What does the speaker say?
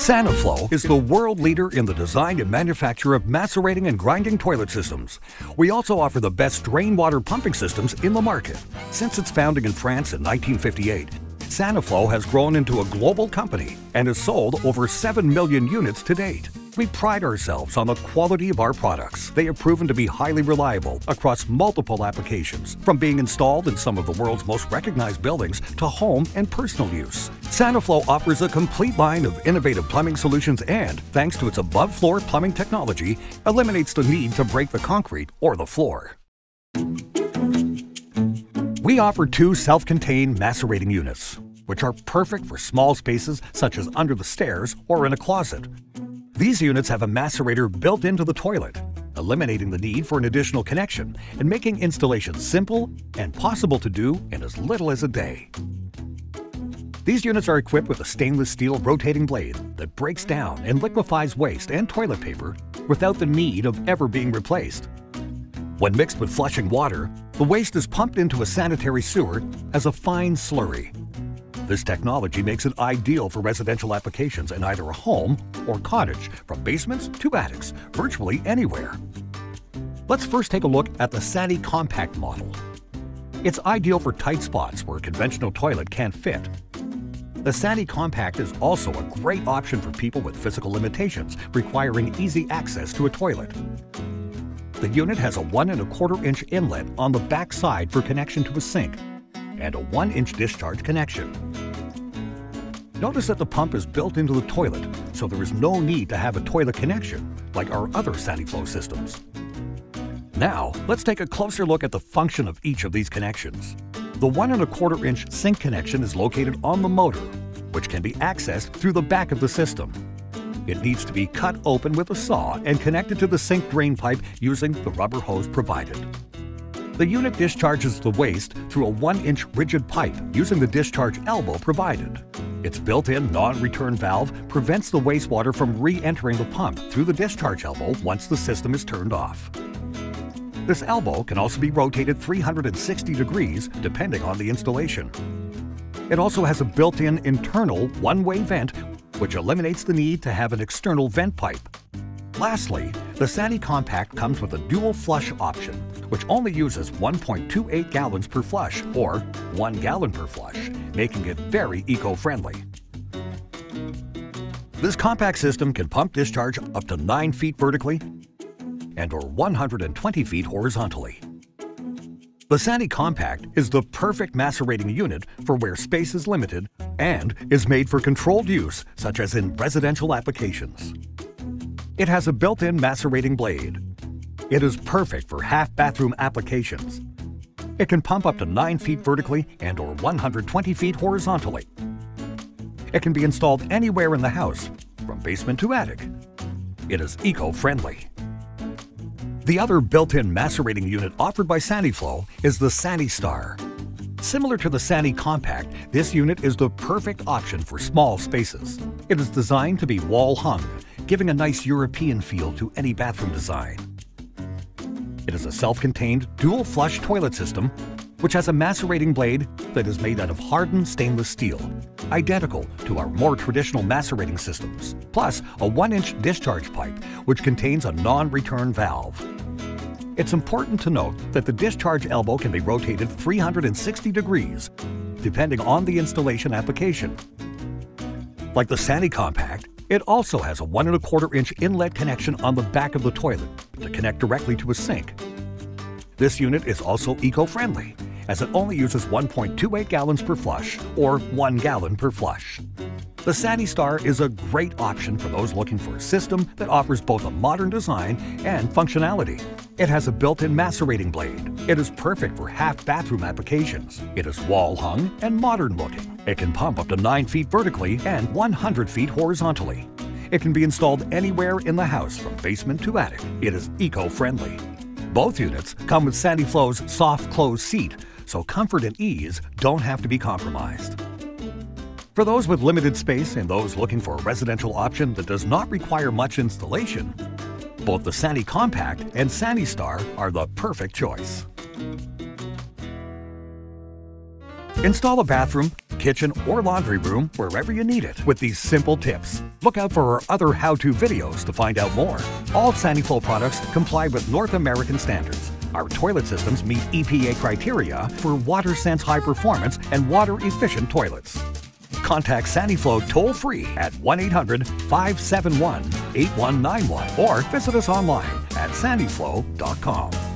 Saniflow is the world leader in the design and manufacture of macerating and grinding toilet systems. We also offer the best drain water pumping systems in the market. Since its founding in France in 1958, Saniflow has grown into a global company and has sold over 7 million units to date. We pride ourselves on the quality of our products. They have proven to be highly reliable across multiple applications, from being installed in some of the world's most recognized buildings to home and personal use. Saniflow offers a complete line of innovative plumbing solutions and, thanks to its above-floor plumbing technology, eliminates the need to break the concrete or the floor. We offer 2 self-contained macerating units, which are perfect for small spaces such as under the stairs or in a closet. These units have a macerator built into the toilet, eliminating the need for an additional connection and making installation simple and possible to do in as little as a day. These units are equipped with a stainless steel rotating blade that breaks down and liquefies waste and toilet paper without the need of ever being replaced. When mixed with flushing water, the waste is pumped into a sanitary sewer as a fine slurry. This technology makes it ideal for residential applications in either a home or cottage, from basements to attics, virtually anywhere. Let's first take a look at the Sani Compact model. It's ideal for tight spots where a conventional toilet can't fit. The Sani Compact is also a great option for people with physical limitations requiring easy access to a toilet. The unit has a 1 1/4 inch inlet on the back side for connection to a sink and a 1-inch discharge connection. Notice that the pump is built into the toilet, so there is no need to have a toilet connection like our other Saniflow systems. Now, let's take a closer look at the function of each of these connections. The 1 1/4 inch sink connection is located on the motor, which can be accessed through the back of the system. It needs to be cut open with a saw and connected to the sink drain pipe using the rubber hose provided. The unit discharges the waste through a 1-inch rigid pipe using the discharge elbow provided. Its built-in non-return valve prevents the wastewater from re-entering the pump through the discharge elbow once the system is turned off. This elbow can also be rotated 360 degrees depending on the installation. It also has a built-in internal one-way vent which eliminates the need to have an external vent pipe. Lastly, the Sani Compact comes with a dual flush option, which only uses 1.28 gallons per flush, or 1 gallon per flush, making it very eco-friendly. This compact system can pump discharge up to 9 feet vertically and or 120 feet horizontally. The Sani Compact is the perfect macerating unit for where space is limited and is made for controlled use, such as in residential applications. It has a built-in macerating blade. It is perfect for half-bathroom applications. It can pump up to 9 feet vertically and or 120 feet horizontally. It can be installed anywhere in the house, from basement to attic. It is eco-friendly. The other built-in macerating unit offered by Saniflow is the Sani Star. Similar to the Sani Compact, this unit is the perfect option for small spaces. It is designed to be wall-hung, giving a nice European feel to any bathroom design. It is a self-contained dual-flush toilet system, which has a macerating blade that is made out of hardened stainless steel, identical to our more traditional macerating systems, plus a 1-inch discharge pipe, which contains a non-return valve. It's important to note that the discharge elbow can be rotated 360 degrees, depending on the installation application. Like the Sani Compact, it also has a 1 1/4 inch inlet connection on the back of the toilet to connect directly to a sink. This unit is also eco-friendly, as it only uses 1.28 gallons per flush, or 1 gallon per flush. The Sani Star is a great option for those looking for a system that offers both a modern design and functionality. It has a built-in macerating blade. It is perfect for half-bathroom applications. It is wall-hung and modern-looking. It can pump up to 9 feet vertically and 100 feet horizontally. It can be installed anywhere in the house, from basement to attic. It is eco-friendly. Both units come with Saniflow's soft close seat, so comfort and ease don't have to be compromised. For those with limited space and those looking for a residential option that does not require much installation, both the Sani Compact and Sani Star are the perfect choice. Install a bathroom, kitchen, or laundry room wherever you need it with these simple tips. Look out for our other how-to videos to find out more. All SaniFlow products comply with North American standards. Our toilet systems meet EPA criteria for WaterSense high performance and water-efficient toilets. Contact SaniFlow toll-free at 1-800-571-8191 or visit us online at saniflow.com.